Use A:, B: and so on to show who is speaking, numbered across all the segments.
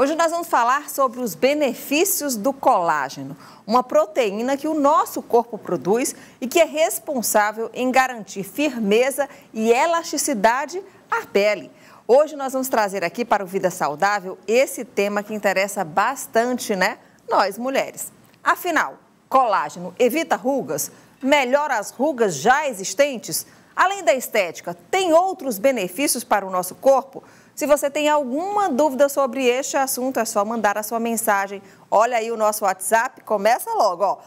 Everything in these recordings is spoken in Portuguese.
A: Hoje nós vamos falar sobre os benefícios do colágeno, uma proteína que o nosso corpo produz e que é responsável em garantir firmeza e elasticidade à pele. Hoje nós vamos trazer aqui para o Vida Saudável esse tema que interessa bastante, né? Nós, mulheres. Afinal, colágeno evita rugas? Melhora as rugas já existentes? Além da estética, tem outros benefícios para o nosso corpo? Se você tem alguma dúvida sobre este assunto, é só mandar a sua mensagem. Olha aí o nosso WhatsApp, começa logo, ó,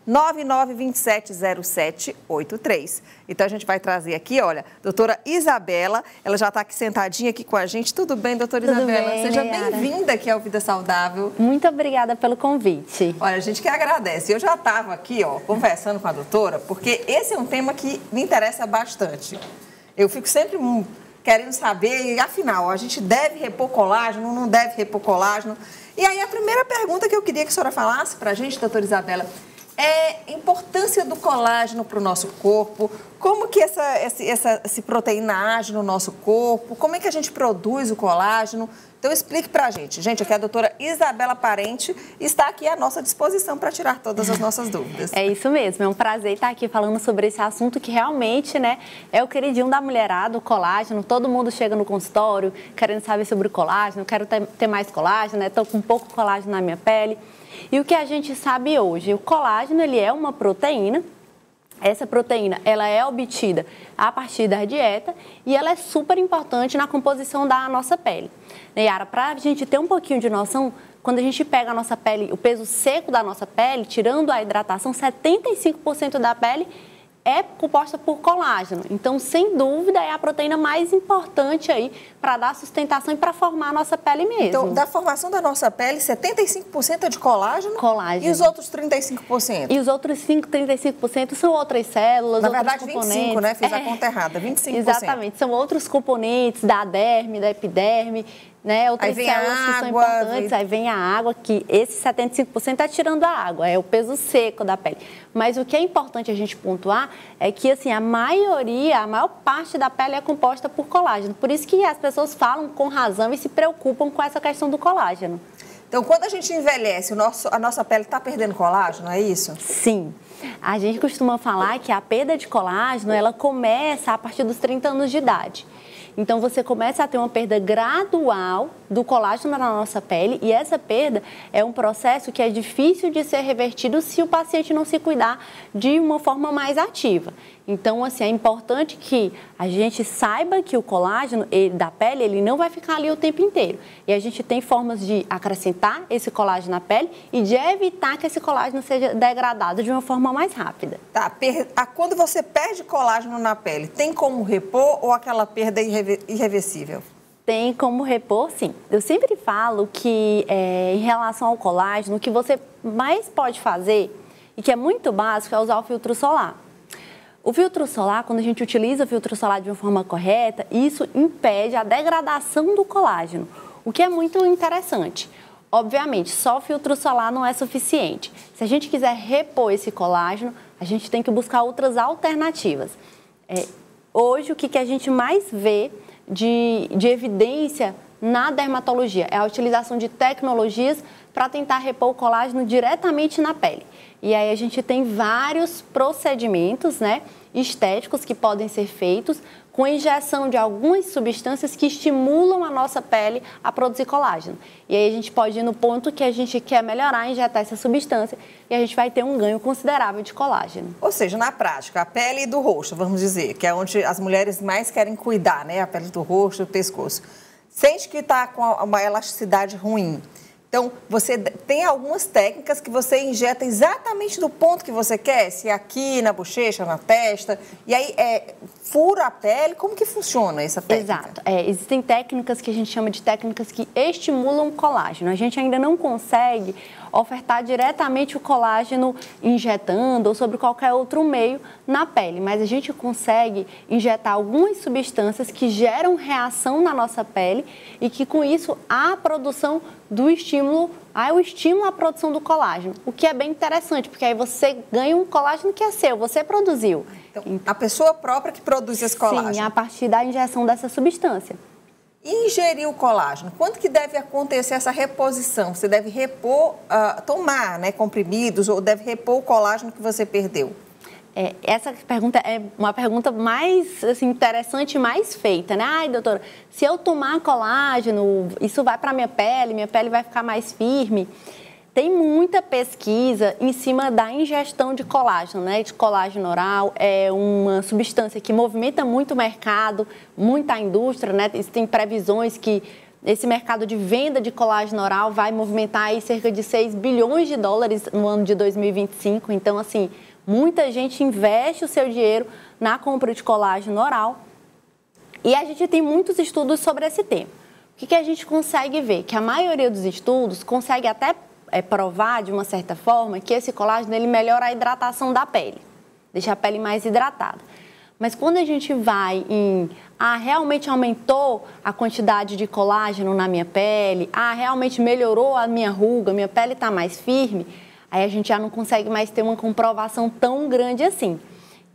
A: 999270783. Então, a gente vai trazer aqui, olha, doutora Isabela, ela já está aqui sentadinha aqui com a gente. Tudo bem, doutora Isabela?
B: Bem,
A: seja bem-vinda aqui ao Vida Saudável.
B: Muito obrigada pelo convite.
A: Olha, a gente que agradece. Eu já estava aqui, ó, conversando com a doutora, porque esse é um tema que me interessa bastante. Eu fico sempre querendo saber, e afinal, a gente deve repor colágeno, não deve repor colágeno? E aí a primeira pergunta que eu queria que a senhora falasse para a gente, doutora Isabela, é a importância do colágeno para o nosso corpo, como que essa proteína age no nosso corpo, como é que a gente produz o colágeno? Então explique para a gente. Gente, aqui a doutora Isabela Parente está aqui à nossa disposição para tirar todas as nossas dúvidas.
B: É isso mesmo, é um prazer estar aqui falando sobre esse assunto que realmente, né, é o queridinho da mulherada, o colágeno. Todo mundo chega no consultório querendo saber sobre o colágeno, quero ter mais colágeno, né, estou com pouco colágeno na minha pele. E o que a gente sabe hoje? O colágeno, ele é uma proteína. Essa proteína, ela é obtida a partir da dieta e ela é super importante na composição da nossa pele. Nayara, para a gente ter um pouquinho de noção, quando a gente pega a nossa pele, o peso seco da nossa pele, tirando a hidratação, 75% da pele é composta por colágeno. Então, sem dúvida, é a proteína mais importante aí para dar sustentação e para formar a nossa pele mesmo.
A: Então, da formação da nossa pele, 75% é de colágeno?
B: Colágeno.
A: E os outros 35%?
B: E os outros 35% são outras células,
A: na verdade,
B: outros componentes.
A: 25%, né? Fiz a conta errada, 25%.
B: Exatamente, são outros componentes da derme, da epiderme, né? Outras células que são importantes. Aí vem a água, que esse 75% é tirando a água, é o peso seco da pele. Mas o que é importante a gente pontuar é que, assim, a maior parte da pele é composta por colágeno. Por isso que as pessoas falam com razão e se preocupam com essa questão do colágeno.
A: Então, quando a gente envelhece, a nossa pele está perdendo colágeno, é isso?
B: Sim. A gente costuma falar que a perda de colágeno, ela começa a partir dos 30 anos de idade. Então, você começa a ter uma perda gradual do colágeno na nossa pele e essa perda é um processo que é difícil de ser revertido se o paciente não se cuidar de uma forma mais ativa. Então, assim, é importante que a gente saiba que o colágeno da pele, ele não vai ficar ali o tempo inteiro. E a gente tem formas de acrescentar esse colágeno na pele e de evitar que esse colágeno seja degradado de uma forma mais rápida.
A: Tá, quando você perde colágeno na pele, tem como repor ou aquela perda é irreversível?
B: Tem como repor, sim. Eu sempre falo que, em relação ao colágeno, o que você mais pode fazer, e que é muito básico, é usar o filtro solar. O filtro solar, quando a gente utiliza o filtro solar de uma forma correta, isso impede a degradação do colágeno, o que é muito interessante. Obviamente, só o filtro solar não é suficiente. Se a gente quiser repor esse colágeno, a gente tem que buscar outras alternativas. Hoje, o que a gente mais vê de evidência na dermatologia é a utilização de tecnologias para tentar repor o colágeno diretamente na pele. E aí a gente tem vários procedimentos, né, estéticos que podem ser feitos com injeção de algumas substâncias que estimulam a nossa pele a produzir colágeno. E aí a gente pode ir no ponto que a gente quer melhorar, injetar essa substância e a gente vai ter um ganho considerável de colágeno.
A: Ou seja, na prática, a pele do rosto, vamos dizer, que é onde as mulheres mais querem cuidar, né, a pele do rosto e do pescoço, sente que está com uma elasticidade ruim. Então, você tem algumas técnicas que você injeta exatamente no ponto que você quer, se é aqui, na bochecha, na testa, e aí fura a pele. Como que funciona essa técnica?
B: Exato. Existem técnicas que a gente chama de técnicas que estimulam o colágeno. A gente ainda não consegue ofertar diretamente o colágeno injetando ou sobre qualquer outro meio na pele, mas a gente consegue injetar algumas substâncias que geram reação na nossa pele e que com isso há a produção do estímulo, há o estímulo à produção do colágeno, o que é bem interessante, porque aí você ganha um colágeno que é seu, você produziu.
A: Então, a pessoa própria que produz esse colágeno?
B: Sim, a partir da injeção dessa substância.
A: Ingerir o colágeno, quando que deve acontecer essa reposição? Você deve repor, tomar, né, comprimidos ou deve repor o colágeno que você perdeu?
B: Essa pergunta é uma pergunta mais assim, interessante e mais feita, né? Ai, doutora, se eu tomar colágeno, isso vai para minha pele vai ficar mais firme. Tem muita pesquisa em cima da ingestão de colágeno, né? De colágeno oral, é uma substância que movimenta muito o mercado, muita indústria, né? Tem previsões que esse mercado de venda de colágeno oral vai movimentar aí cerca de 6 bilhões de dólares no ano de 2025. Então, assim, muita gente investe o seu dinheiro na compra de colágeno oral e a gente tem muitos estudos sobre esse tema. O que a gente consegue ver? Que a maioria dos estudos consegue até provar, de uma certa forma, que esse colágeno ele melhora a hidratação da pele, deixa a pele mais hidratada. Mas quando a gente vai em, realmente aumentou a quantidade de colágeno na minha pele, realmente melhorou a minha ruga, minha pele está mais firme, aí a gente já não consegue mais ter uma comprovação tão grande assim.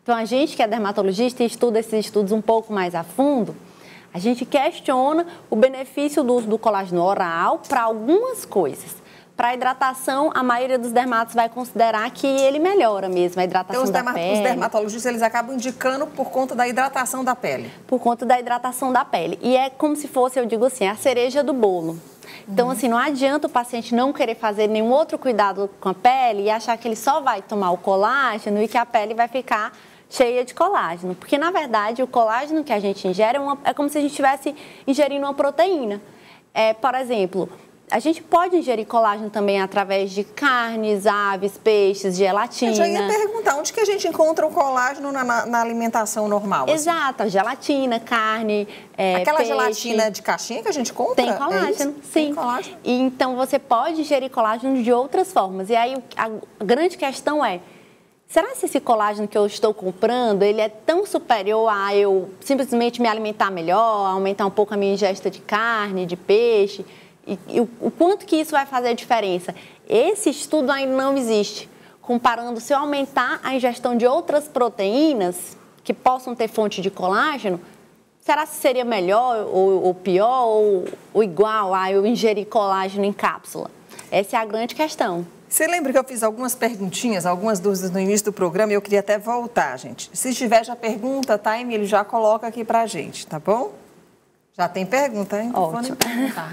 B: Então, a gente que é dermatologista e estuda esses estudos um pouco mais a fundo, a gente questiona o benefício do uso do colágeno oral para algumas coisas. Para a hidratação, a maioria dos dermatos vai considerar que ele melhora mesmo a hidratação da pele.
A: Os dermatologistas, eles acabam indicando por conta da hidratação da pele.
B: Por conta da hidratação da pele. E é como se fosse, eu digo assim, a cereja do bolo. Então, assim, não adianta o paciente não querer fazer nenhum outro cuidado com a pele e achar que ele só vai tomar o colágeno e que a pele vai ficar cheia de colágeno. Porque, na verdade, o colágeno que a gente ingere é como se a gente estivesse ingerindo uma proteína. Por exemplo, a gente pode ingerir colágeno também através de carnes, aves, peixes, gelatina.
A: Eu já ia perguntar, onde que a gente encontra o colágeno na alimentação normal?
B: Exato, assim? Gelatina, carne,
A: aquela
B: peixe.
A: Gelatina de caixinha que a gente compra?
B: Tem colágeno, sim.
A: Tem colágeno.
B: E, então, você pode ingerir colágeno de outras formas. E aí, a grande questão é, será que esse colágeno que eu estou comprando, ele é tão superior a eu simplesmente me alimentar melhor, aumentar um pouco a minha ingesta de carne, de peixe? E o quanto que isso vai fazer a diferença? Esse estudo ainda não existe. Comparando, se eu aumentar a ingestão de outras proteínas que possam ter fonte de colágeno, será que seria melhor ou pior ou igual a eu ingerir colágeno em cápsula? Essa é a grande questão.
A: Você lembra que eu fiz algumas perguntinhas, algumas dúvidas no início do programa e eu queria até voltar, gente. Se tiver já pergunta, tá, Emílio? Já coloca aqui pra gente, tá bom? Já tem pergunta, hein?
B: Ótimo.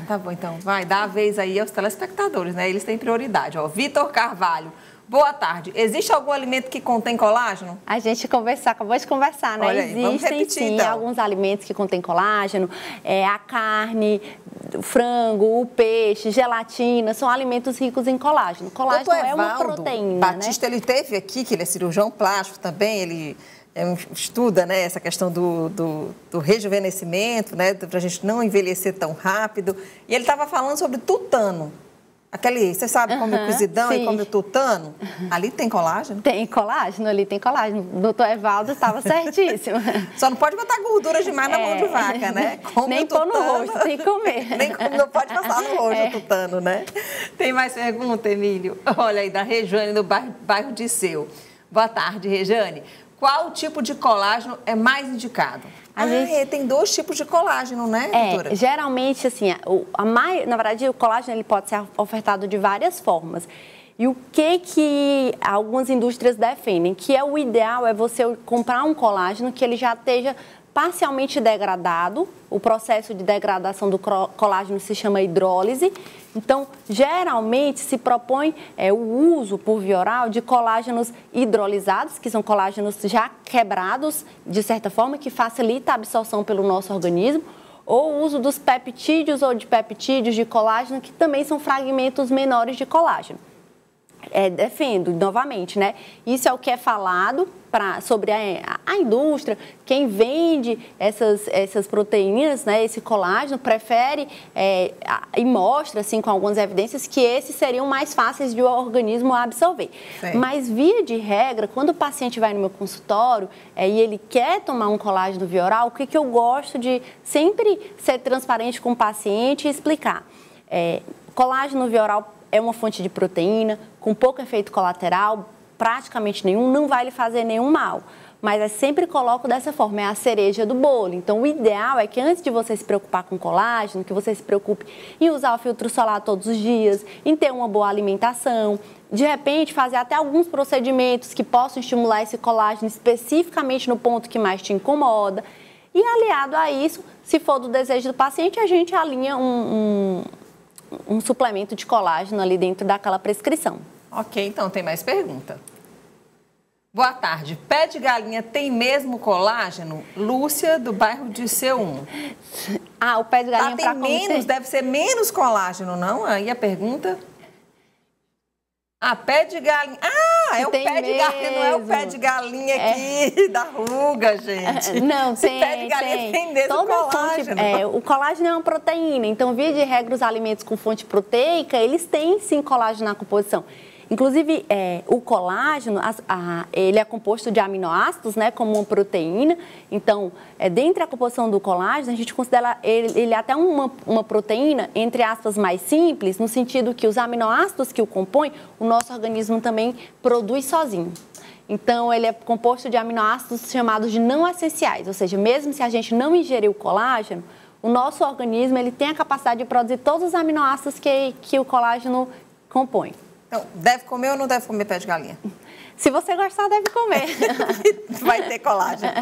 A: Tá bom, então. Vai, dá a vez aí aos telespectadores, né? Eles têm prioridade. Ó, Vitor Carvalho, boa tarde. Existe algum alimento que contém colágeno?
B: A gente acabou de conversar, né?
A: Olha aí, vamos repetir,
B: sim,
A: então.
B: Alguns alimentos que contêm colágeno, a carne, o frango, o peixe, gelatina, são alimentos ricos em colágeno. Colágeno é uma proteína,
A: Batista,
B: né?
A: ele teve aqui, que ele é cirurgião plástico também, ele estuda, né, essa questão do rejuvenescimento, né, para a gente não envelhecer tão rápido. E ele estava falando sobre tutano. Você sabe, come o cozidão e come o tutano? Ali tem colágeno?
B: Tem colágeno, ali tem colágeno. O doutor Evaldo estava certíssimo.
A: Só não pode botar gordura demais na mão de vaca, né? Come
B: nem pôr no rosto, tem que comer.
A: Não pode passar no rosto o tutano, né? Tem mais pergunta, Emílio? Olha aí, da Rejane, do bairro de Seu. Boa tarde, Rejane. Qual tipo de colágeno é mais indicado? Tem 2 tipos de colágeno, né, doutora?
B: Geralmente, assim, na verdade, o colágeno ele pode ser ofertado de várias formas. E o que algumas indústrias defendem? Que o ideal é você comprar um colágeno que ele já esteja parcialmente degradado. O processo de degradação do colágeno se chama hidrólise. Então, geralmente se propõe o uso por via oral de colágenos hidrolisados, que são colágenos já quebrados, de certa forma, que facilita a absorção pelo nosso organismo, ou o uso dos peptídeos ou de peptídeos de colágeno, que também são fragmentos menores de colágeno. Defendo, novamente, né? Isso é o que é falado sobre a indústria. Quem vende essas proteínas, né, esse colágeno, prefere e mostra, assim, com algumas evidências, que esses seriam mais fáceis de o organismo absorver.
A: Sim.
B: Mas, via de regra, quando o paciente vai no meu consultório e ele quer tomar um colágeno via oral, o que eu gosto de sempre ser transparente com o paciente e explicar? Colágeno via oral é uma fonte de proteína, com pouco efeito colateral, praticamente nenhum, não vai lhe fazer nenhum mal. mas eu sempre coloco dessa forma, é a cereja do bolo. Então, o ideal é que antes de você se preocupar com colágeno, que você se preocupe em usar o filtro solar todos os dias, em ter uma boa alimentação, de repente fazer até alguns procedimentos que possam estimular esse colágeno especificamente no ponto que mais te incomoda. E aliado a isso, se for do desejo do paciente, a gente alinha um suplemento de colágeno ali dentro daquela prescrição.
A: Ok, então tem mais pergunta. Boa tarde. Pé de galinha tem mesmo colágeno? Lúcia, do bairro de C1.
B: Ah, o pé de galinha
A: tem menos, deve ser menos colágeno, não? Aí a pergunta... Ah, pé de galinha. Ah, é o pé de galinha, não é o pé de galinha aqui da ruga, gente.
B: Não, tem.
A: Pé de galinha tem mesmo colágeno.
B: O colágeno é uma proteína, então, via de regra, os alimentos com fonte proteica, eles têm sim colágeno na composição. Inclusive, o colágeno, ele é composto de aminoácidos, né, como uma proteína. Então, dentro da composição do colágeno, a gente considera ele até uma proteína, entre aspas, mais simples, no sentido que os aminoácidos que o compõem, o nosso organismo também produz sozinho. Então, ele é composto de aminoácidos chamados de não essenciais, ou seja, mesmo se a gente não ingerir o colágeno, o nosso organismo ele tem a capacidade de produzir todos os aminoácidos que o colágeno compõe.
A: Então, deve comer ou não deve comer pé de galinha?
B: Se você gostar, deve comer.
A: Vai ter colágeno.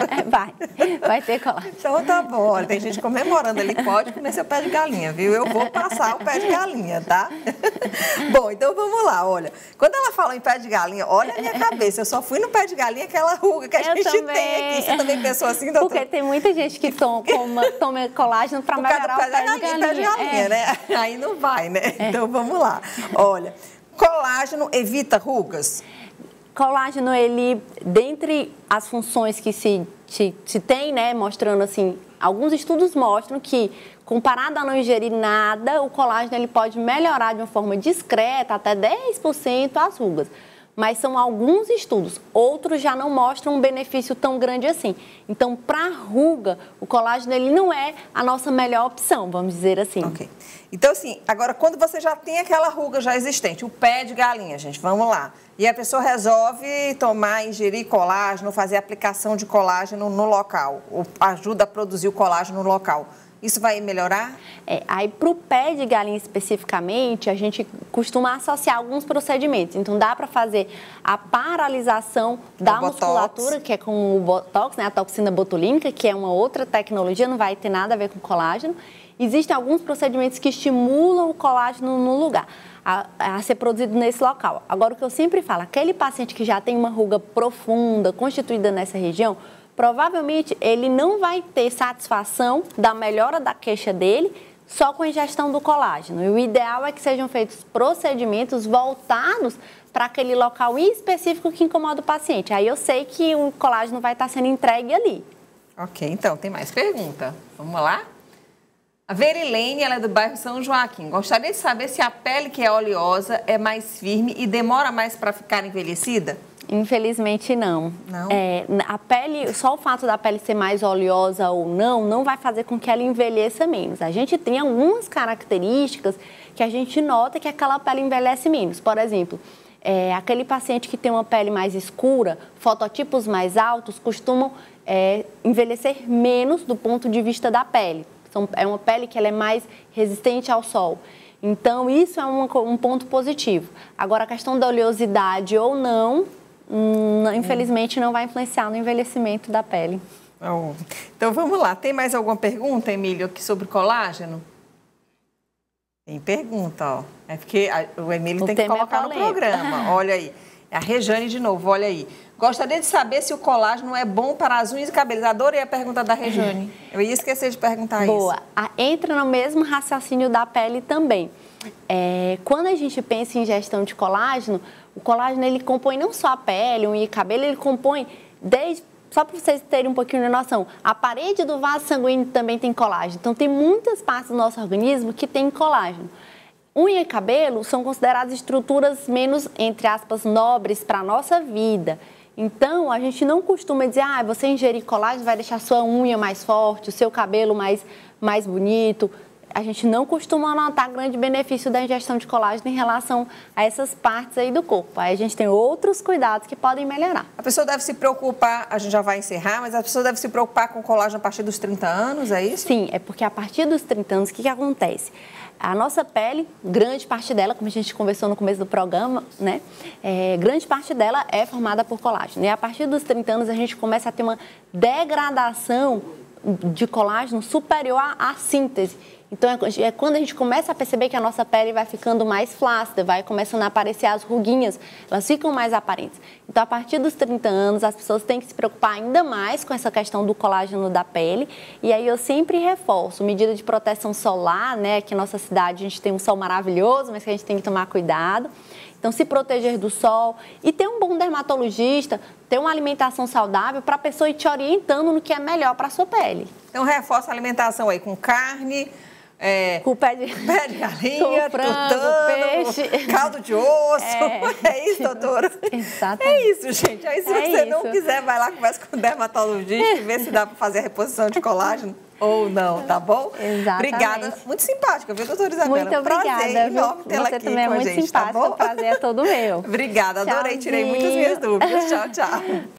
B: Vai ter colágeno.
A: Então tá bom, olha, tem gente comemorando ali, pode comer seu pé de galinha, viu? Eu vou passar o pé de galinha, tá? Bom, então vamos lá, olha. Quando ela fala em pé de galinha, olha a minha cabeça, eu só fui no pé de galinha, aquela ruga que a gente tem aqui. Você também pensou assim, doutor?
B: Porque tem muita gente que toma colágeno para melhorar o pé de galinha.
A: Né? Aí não vai, né? Então vamos lá. Olha, colágeno evita rugas?
B: Colágeno, ele, dentre as funções que se tem, né, mostrando assim, alguns estudos mostram que, comparado a não ingerir nada, o colágeno ele pode melhorar de uma forma discreta, até 10% as rugas. Mas são alguns estudos, outros já não mostram um benefício tão grande assim. Então, para ruga, o colágeno ele não é a nossa melhor opção, vamos dizer assim.
A: Ok. Então, assim, agora, quando você já tem aquela ruga já existente, o pé de galinha, gente, vamos lá. E a pessoa resolve ingerir colágeno, fazer aplicação de colágeno no local, ou ajuda a produzir o colágeno no local. Isso vai melhorar?
B: Aí para o pé de galinha especificamente, a gente costuma associar alguns procedimentos. Então, dá para fazer a paralisação da musculatura, que é com o botox, né, a toxina botulínica, que é uma outra tecnologia, não vai ter nada a ver com colágeno. Existem alguns procedimentos que estimulam o colágeno no lugar, a ser produzido nesse local. Agora, o que eu sempre falo, aquele paciente que já tem uma ruga profunda, constituída nessa região, provavelmente ele não vai ter satisfação da melhora da queixa dele só com a ingestão do colágeno. E o ideal é que sejam feitos procedimentos voltados para aquele local específico que incomoda o paciente. Aí eu sei que o colágeno vai estar sendo entregue ali.
A: Ok, então tem mais pergunta. Vamos lá? A Verilene, ela é do bairro São Joaquim. Gostaria de saber se a pele que é oleosa é mais firme e demora mais para ficar envelhecida?
B: Infelizmente, não.
A: Não?
B: A pele, só o fato da pele ser mais oleosa ou não vai fazer com que ela envelheça menos. A gente tem algumas características que a gente nota que aquela pele envelhece menos. Por exemplo, aquele paciente que tem uma pele mais escura, fototipos mais altos, costumam envelhecer menos do ponto de vista da pele. É uma pele que ela é mais resistente ao sol. Então, isso é um ponto positivo. Agora, a questão da oleosidade ou não, infelizmente, não vai influenciar no envelhecimento da pele.
A: Oh. Então, vamos lá. Tem mais alguma pergunta, Emílio, aqui sobre colágeno? Tem pergunta, ó. É porque o Emílio tem que colocar no programa. Olha aí. É a Rejane de novo, olha aí. Gostaria de saber se o colágeno é bom para as unhas e cabelos. Adorei a pergunta da Rejane. Eu ia esquecer de perguntar isso.
B: Boa. Entra no mesmo raciocínio da pele também. Quando a gente pensa em ingestão de colágeno, o colágeno ele compõe não só a pele, unha e cabelo, ele compõe só para vocês terem um pouquinho de noção, a parede do vaso sanguíneo também tem colágeno. Então, tem muitas partes do nosso organismo que tem colágeno. Unha e cabelo são consideradas estruturas menos, entre aspas, nobres para a nossa vida. Então, a gente não costuma dizer, você ingerir colágeno vai deixar a sua unha mais forte, o seu cabelo mais bonito. a gente não costuma notar grande benefício da ingestão de colágeno em relação a essas partes aí do corpo. Aí a gente tem outros cuidados que podem melhorar.
A: A pessoa deve se preocupar, a gente já vai encerrar, mas a pessoa deve se preocupar com colágeno a partir dos 30 anos, é isso?
B: Sim, é porque a partir dos 30 anos, o que acontece? A nossa pele, grande parte dela, como a gente conversou no começo do programa, né? Grande parte dela é formada por colágeno. E a partir dos 30 anos a gente começa a ter uma degradação de colágeno superior à síntese. Então, é quando a gente começa a perceber que a nossa pele vai ficando mais flácida, vai começando a aparecer as ruguinhas, elas ficam mais aparentes. Então, a partir dos 30 anos, as pessoas têm que se preocupar ainda mais com essa questão do colágeno da pele. E aí eu sempre reforço, medida de proteção solar, né? Aqui na nossa cidade a gente tem um sol maravilhoso, mas que a gente tem que tomar cuidado. Então, se proteger do sol e ter um bom dermatologista, ter uma alimentação saudável para a pessoa ir te orientando no que é melhor para a sua pele.
A: Então, reforça a alimentação aí com carne,
B: com pé de
A: galinha,
B: com frango,
A: tutano,
B: peixe,
A: caldo de osso. É isso, doutora?
B: Exatamente.
A: É isso, gente. Aí, se você não quiser, vai lá, conversa com o dermatologista e vê se dá para fazer a reposição de colágeno ou não, tá bom?
B: Exatamente.
A: Obrigada. Muito simpática, viu, doutora Isabela?
B: Muito obrigada.
A: Prazer enorme tê-la aqui
B: também é
A: com a
B: muito
A: gente,
B: simpática,
A: tá bom?
B: O prazer é todo meu.
A: Obrigada, adorei,
B: Tchauzinho.
A: tirei muitas minhas dúvidas. Tchau, tchau.